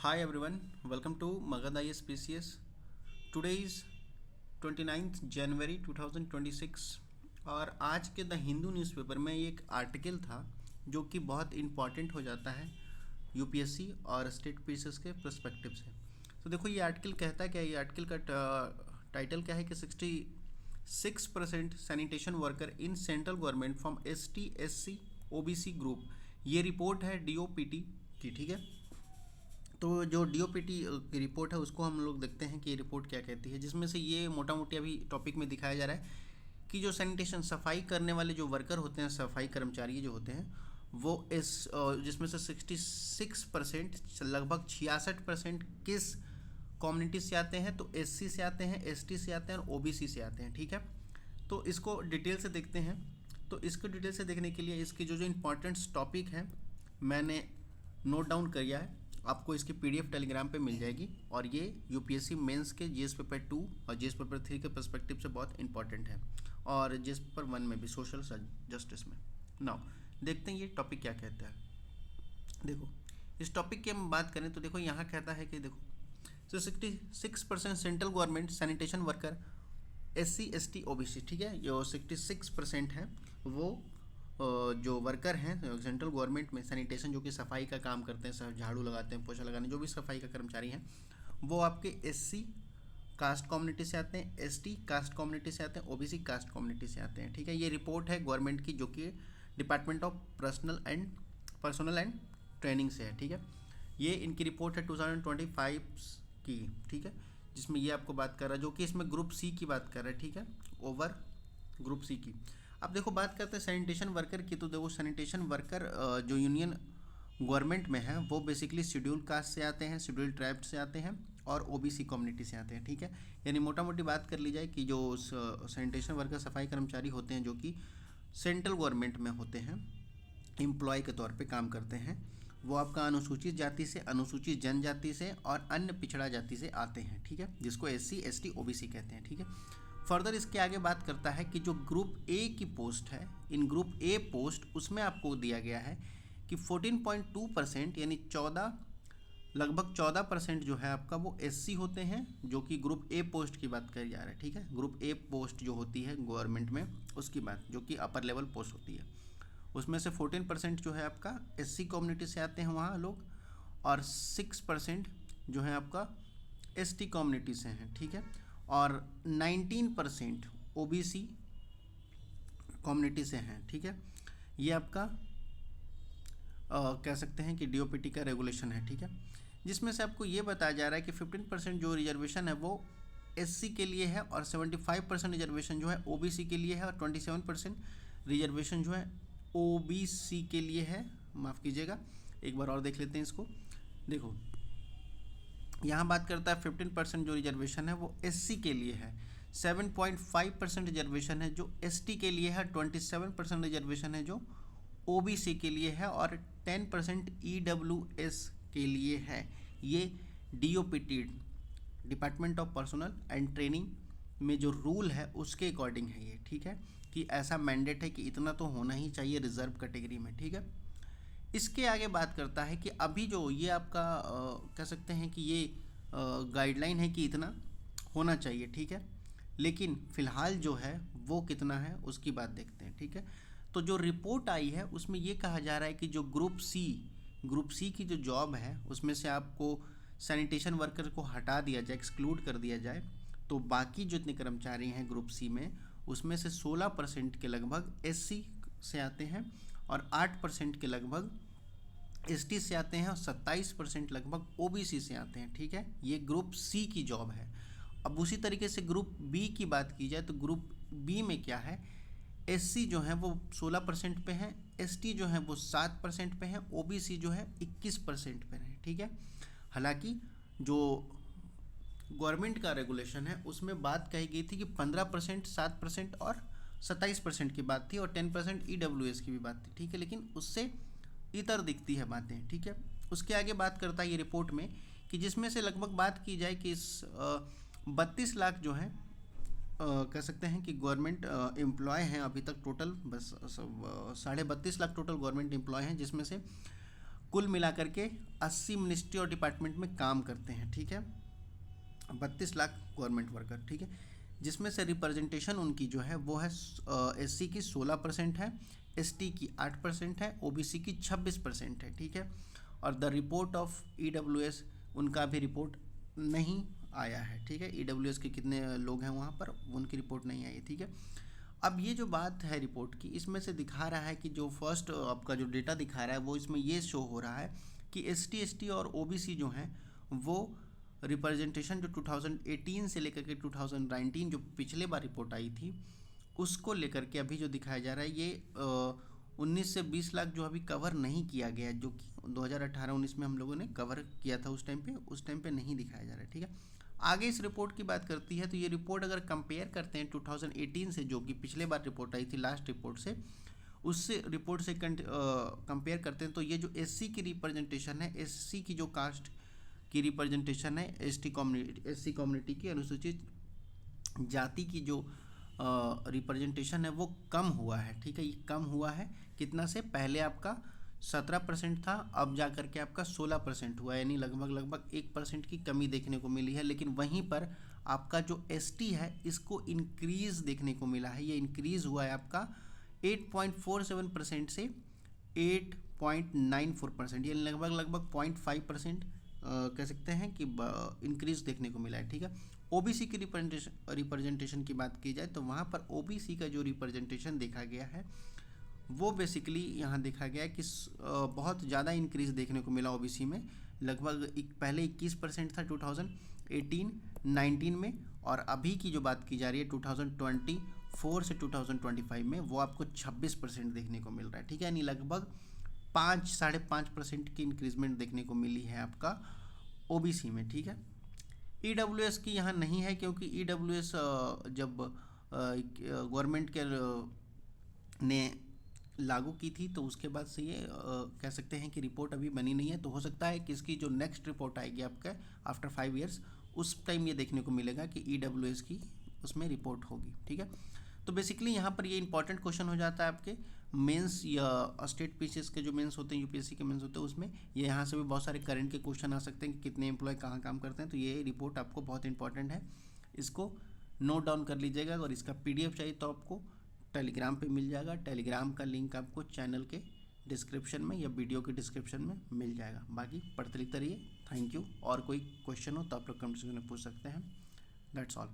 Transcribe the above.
Hi everyone, welcome to Magad IS PCS. Today is 29th जनवरी 2026 और आज के the Hindu newspaper में एक आर्टिकल था जो कि बहुत इम्पॉर्टेंट हो जाता है यूपीएससी और स्टेट पीसीएस के पर्सपेक्टिव से। तो देखो ये आर्टिकल कहता क्या है, ये आर्टिकल का टाइटल क्या है कि 66% sanitation worker in central government from ST SC OBC group. ये रिपोर्ट है डीओपीटी की, ठीक है। तो जो डीओपीटी की रिपोर्ट है उसको हम लोग देखते हैं कि ये रिपोर्ट क्या कहती है, जिसमें से ये मोटा मोटी अभी टॉपिक में दिखाया जा रहा है कि जो सैनिटेशन सफाई करने वाले जो वर्कर होते हैं, सफाई कर्मचारी जो होते हैं, वो इस जिसमें से 66% लगभग 66% किस कम्युनिटी से आते हैं, तो एससी से आते हैं, एसटी से आते हैं और ओबीसी से आते हैं, ठीक है। तो इसको डिटेल से देखते हैं। तो इसको डिटेल से देखने के लिए इसके जो जो इम्पोर्टेंट्स टॉपिक हैं मैंने नोट डाउन किया है, आपको इसकी पीडीएफ टेलीग्राम पे मिल जाएगी। और ये यूपीएससी मेंस के जीएस पेपर 2 और जीएस पेपर 3 के पर्सपेक्टिव से बहुत इंपॉर्टेंट है, और जीएस पेपर 1 में भी, सोशल जस्टिस में। नाउ देखते हैं ये टॉपिक क्या कहता है। देखो इस टॉपिक की हम बात करें तो देखो यहाँ कहता है कि देखो 66% central government sanitation worker SC ST OBC, ठीक है। जो 66% है वो जो वर्कर हैं सेंट्रल गवर्नमेंट में सैनिटेशन, जो कि सफाई का काम करते हैं, झाड़ू लगाते हैं, पोछा लगाने, जो भी सफाई का कर्मचारी हैं, वो आपके एससी कास्ट कम्युनिटी से आते हैं, एसटी कास्ट कम्युनिटी से आते हैं, ओबीसी कास्ट कम्युनिटी से आते हैं, ठीक है। ये रिपोर्ट है गवर्नमेंट की, जो कि department of personal and training से है, ठीक है। ये इनकी रिपोर्ट है 2025 की, ठीक है, जिसमें ये आपको बात कर रहा है, जो कि इसमें ग्रुप सी की बात कर रहा है, ठीक है, ओवर ग्रुप सी की। अब देखो बात करते हैं सैनिटेशन वर्कर की। तो देखो सैनिटेशन वर्कर जो यूनियन गवर्नमेंट में है वो बेसिकली शेड्यूल कास्ट से आते हैं, शेड्यूल ट्राइब से आते हैं और ओबीसी कम्युनिटी से आते हैं, ठीक है। यानी मोटा मोटी बात कर ली जाए कि जो सैनिटेशन वर्कर सफाई कर्मचारी होते हैं जो कि सेंट्रल गवर्नमेंट में होते हैं, एम्प्लॉय के तौर पे काम करते हैं, वो आपका अनुसूचित जाति से, अनुसूचित जनजाति से और अन्य पिछड़ा जाति से आते हैं, ठीक है, जिसको एससी एसटी ओबीसी कहते हैं, ठीक है। फर्दर इसके आगे बात करता है कि जो ग्रुप ए की पोस्ट है, इन ग्रुप ए पोस्ट उसमें आपको दिया गया है कि 14.2% यानी लगभग 14% जो है आपका वो एससी होते हैं, जो कि ग्रुप ए पोस्ट की बात करी जा रहा है, ठीक है। ग्रुप ए पोस्ट जो होती है गवर्नमेंट में उसकी बात, जो कि अपर लेवल पोस्ट होती है, उसमें से 14% जो है आपका एससी कम्युनिटी से आते हैं वहाँ लोग, और 6% जो है आपका एसटी कम्युनिटी से हैं, ठीक है, और 19% ओबीसी कम्युनिटी से हैं, ठीक है। ये आपका कह सकते हैं कि डीओपीटी का रेगुलेशन है, ठीक है, जिसमें से आपको ये बताया जा रहा है कि 15% जो रिजर्वेशन है वो एससी के लिए है, और 75% रिजर्वेशन जो है ओबीसी के लिए है, और 27% रिजर्वेशन जो है ओबीसी के लिए है। माफ़ कीजिएगा, एक बार और देख लेते हैं इसको। देखो यहाँ बात करता है 15% जो रिजर्वेशन है वो एससी के लिए है, 7.5% रिजर्वेशन है जो एसटी के लिए है, 27% रिजर्वेशन है जो ओबीसी के लिए है, और 10% ईडब्ल्यूएस के लिए है। ये DOPT, department of personal and training में जो रूल है उसके अकॉर्डिंग है ये, ठीक है, कि ऐसा मैंडेट है कि इतना तो होना ही चाहिए रिजर्व कैटेगरी में, ठीक है। इसके आगे बात करता है कि अभी जो ये आपका कह सकते हैं कि ये गाइडलाइन है कि इतना होना चाहिए, ठीक है, लेकिन फ़िलहाल जो है वो कितना है उसकी बात देखते हैं, ठीक है। तो जो रिपोर्ट आई है उसमें ये कहा जा रहा है कि जो ग्रुप सी की जो जॉब है उसमें से आपको सैनिटेशन वर्कर को हटा दिया जाए, एक्सक्लूड कर दिया जाए, तो बाकी जो इतने कर्मचारी हैं ग्रुप सी में उसमें से 16% के लगभग एससी से आते हैं, और 8% के लगभग एसटी से आते हैं, और 27% लगभग ओबीसी से आते हैं, ठीक है। ये ग्रुप सी की जॉब है। अब उसी तरीके से ग्रुप बी की बात की जाए तो ग्रुप बी में क्या है, एससी जो है वो 16% पे हैं, एसटी जो है वो 7% पे हैं, ओबीसी जो है 21% पे हैं, ठीक है। हालांकि जो गवर्नमेंट का रेगुलेशन है उसमें बात कही गई थी कि 15%, 7% और 27% की बात थी, और 10% ईडब्ल्यूएस की भी बात थी, ठीक है, लेकिन उससे इतर दिखती है बातें, ठीक है। उसके आगे बात करता है ये रिपोर्ट में कि जिसमें से लगभग बात की जाए कि इस 32 लाख जो है कह सकते हैं कि गवर्नमेंट एम्प्लॉय हैं अभी तक, टोटल बस 32.5 लाख टोटल गवर्नमेंट एम्प्लॉय हैं, जिसमें से कुल मिलाकर के 80 मिनिस्ट्री और डिपार्टमेंट में काम करते हैं, ठीक है। 32 लाख गवर्नमेंट वर्कर, ठीक है, जिसमें से रिप्रेजेंटेशन उनकी जो है वो है एससी की 16% है, एसटी की 8% है, ओबीसी की 26% है, ठीक है। और द रिपोर्ट ऑफ ईडब्ल्यूएस, उनका भी रिपोर्ट नहीं आया है, ठीक है। ईडब्ल्यूएस के कितने लोग हैं वहाँ पर, उनकी रिपोर्ट नहीं आई, ठीक है। अब ये जो बात है रिपोर्ट की, इसमें से दिखा रहा है कि जो फर्स्ट आपका जो डेटा दिखा रहा है वो इसमें ये शो हो रहा है कि एसटी और ओबीसी जो हैं वो रिप्रेजेंटेशन जो 2018 से लेकर के 2019 जो पिछले बार रिपोर्ट आई थी उसको लेकर के अभी जो दिखाया जा रहा है ये 19 से 20 लाख जो अभी कवर नहीं किया गया, जो कि 2018-19 में हम लोगों ने कवर किया था उस टाइम पे नहीं दिखाया जा रहा है, ठीक है। आगे इस रिपोर्ट की बात करती है तो ये रिपोर्ट अगर कंपेयर करते हैं 2018 से, जो कि पिछले बार रिपोर्ट आई थी लास्ट रिपोर्ट से, उससे रिपोर्ट से कंपेयर करते हैं तो ये जो एससी की रिप्रेजेंटेशन है, एससी की जो कास्ट की रिप्रेजेंटेशन है, एससी कम्युनिटी की, अनुसूचित जाति की जो रिप्रेजेंटेशन है वो कम हुआ है, ठीक है। ये कम हुआ है कितना से, पहले आपका 17% था, अब जा करके आपका 16% हुआ, यानी लगभग 1% की कमी देखने को मिली है। लेकिन वहीं पर आपका जो एसटी है इसको इंक्रीज देखने को मिला है, ये इंक्रीज हुआ है आपका 8.47% से 8.94%, ये लगभग 0.5% कह सकते हैं कि इंक्रीज देखने को मिला है, ठीक है। ओबीसी की रिप्रेजेंटेशन की बात की जाए तो वहाँ पर ओबीसी का जो रिप्रेजेंटेशन देखा गया है वो बेसिकली यहाँ देखा गया है कि बहुत ज़्यादा इंक्रीज देखने को मिला ओबीसी में, लगभग पहले 21% था 2018-19 में, और अभी की जो बात की जा रही है 2024 से 2025 में वो आपको 26% देखने को मिल रहा है, ठीक है। यानी लगभग 5-5.5% की इंक्रीजमेंट देखने को मिली है आपका ओबीसी में, ठीक है। ईडब्ल्यूएस की यहाँ नहीं है क्योंकि ईडब्ल्यूएस जब गवर्नमेंट के ने लागू की थी तो उसके बाद से ये कह सकते हैं कि रिपोर्ट अभी बनी नहीं है। तो हो सकता है कि इसकी जो नेक्स्ट रिपोर्ट आएगी आपका आफ्टर 5 ईयर्स, उस टाइम ये देखने को मिलेगा कि ईडब्ल्यूएस की उसमें रिपोर्ट होगी, ठीक है। तो बेसिकली यहाँ पर ये इंपॉर्टेंट क्वेश्चन हो जाता है आपके मेंस या स्टेट पीसीएस के जो मेंस होते हैं, यूपीएससी के मेंस होते हैं, उसमें ये यहाँ से भी बहुत सारे करंट के क्वेश्चन आ सकते हैं कि कितने एम्प्लॉय कहाँ काम करते हैं। तो ये रिपोर्ट आपको बहुत इंपॉर्टेंट है, इसको नोट डाउन कर लीजिएगा। और इसका पीडीएफ चाहिए तो आपको टेलीग्राम पे मिल जाएगा, टेलीग्राम का लिंक आपको चैनल के डिस्क्रिप्शन में या वीडियो के डिस्क्रिप्शन में मिल जाएगा। बाकी पढ़ते लिखते रहिए, थैंक यू। और कोई क्वेश्चन हो तो आप लोग कमेंट सेक्शन में पूछ सकते हैं। That's all.